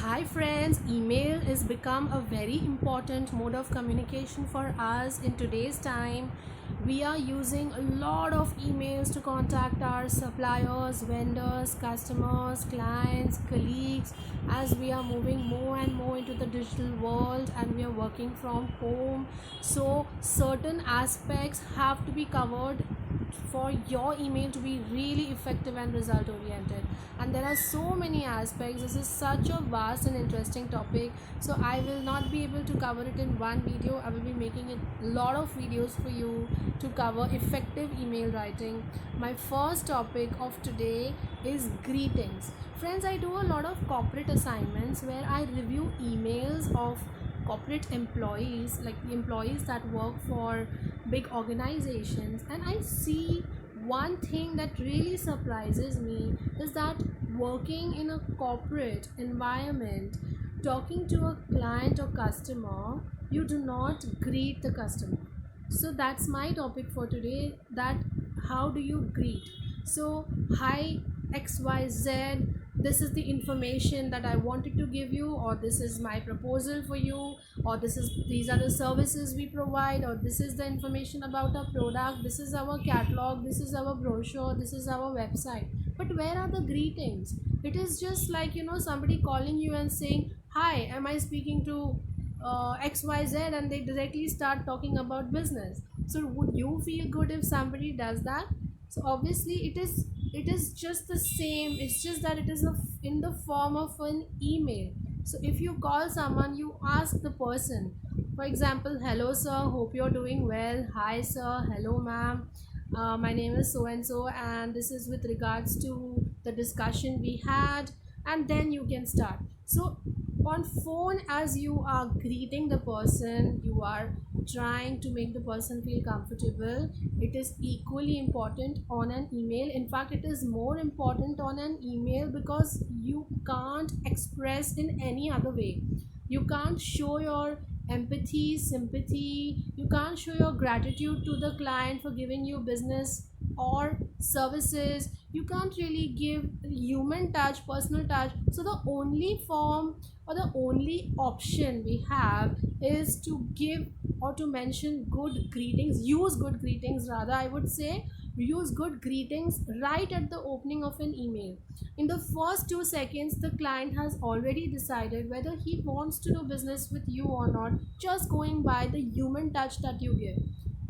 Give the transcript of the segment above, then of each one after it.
Hi friends, email is become a very important mode of communication for us in today's time. We are using a lot of emails to contact our suppliers, vendors, customers, clients, colleagues as we are moving more and more into the digital world and we are working from home. So certain aspects have to be covered for your email to be really effective and result oriented, and there are so many aspects. This is such a vast and interesting topic, so I will not be able to cover it in one video. I will be making a lot of videos for you to cover effective email writing. My first topic of today is greetings. Friends, I do a lot of corporate assignments where I review emails of corporate employees, like the employees that work for big organizations, and I see one thing that really surprises me is that working in a corporate environment, talking to a client or customer, you do not greet the customer. So that's my topic for today, that how do you greet. So hi XYZ, this is the information that I wanted to give you, or this is my proposal for you, or these are the services we provide, or this is the information about our product, this is our catalog, this is our brochure, this is our website. But where are the greetings? It is just like, somebody calling you and saying, hi, am I speaking to XYZ, and they directly start talking about business. So would you feel good if somebody does that? So obviously it is just the same. It's just that it is in the form of an email. So if you call someone, you ask the person, for example, hello sir, hope you're doing well. Hi sir, hello ma'am, my name is so and so, and this is with regards to the discussion we had, and then you can start. So on phone, as you are greeting the person, you are trying to make the person feel comfortable. It is equally important on an email. In fact, it is more important on an email because you can't express in any other way. You can't show your empathy, sympathy, you can't show your gratitude to the client for giving you business or services. You can't really give human touch, personal touch. So the only form or the only option we have is to give or to mention good greetings, use good greetings rather, I would say. Use good greetings right at the opening of an email. In the first 2 seconds, the client has already decided whether he wants to do business with you or not, just going by the human touch that you give.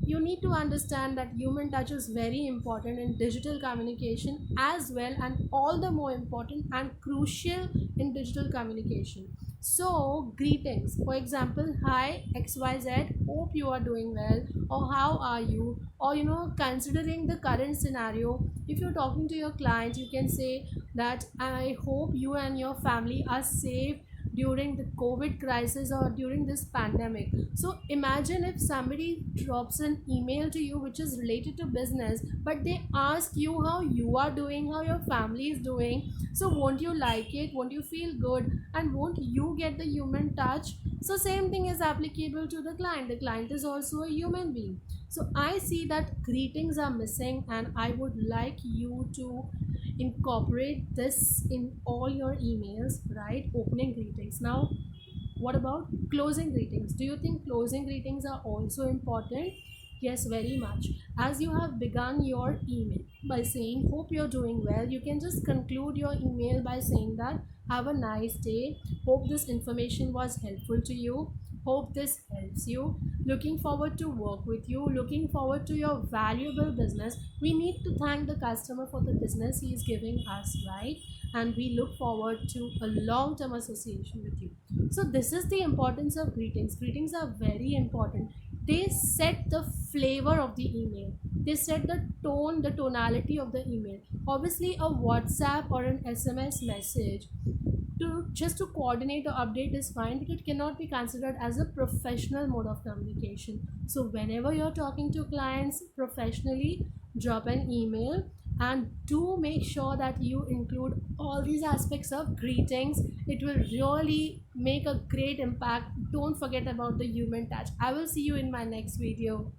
You need to understand that human touch is very important in digital communication as well, and all the more important and crucial in digital communication. So greetings, for example, hi XYZ, hope you are doing well, or how are you, or considering the current scenario, if you're talking to your client, you can say that I hope you and your family are safe during the COVID crisis or during this pandemic. So imagine if somebody drops an email to you which is related to business, but they ask you how you are doing, how your family is doing. So won't you like it? Won't you feel good? And won't you get the human touch? So same thing is applicable to the client. The client is also a human being. So I see that greetings are missing, and I would like you to incorporate this in all your emails, right? Opening greetings. Now what about closing greetings? Do you think closing greetings are also important? Yes, very much. As you have begun your email by saying, hope you're doing well, you can just conclude your email by saying that, have a nice day. Hope this information was helpful to you. Hope this helps you. Looking forward to work with you. Looking forward to your valuable business. We need to thank the customer for the business he is giving us, right? And we look forward to a long term association with you. So this is the importance of greetings. Greetings are very important. They set the flavor of the email. They set the tone, the tonality of the email. Obviously, a WhatsApp or an SMS message to just to coordinate or update is fine, but it cannot be considered as a professional mode of communication. So whenever you're talking to clients professionally, drop an email, and do make sure that you include all these aspects of greetings. It will really make a great impact. Don't forget about the human touch. I will see you in my next video.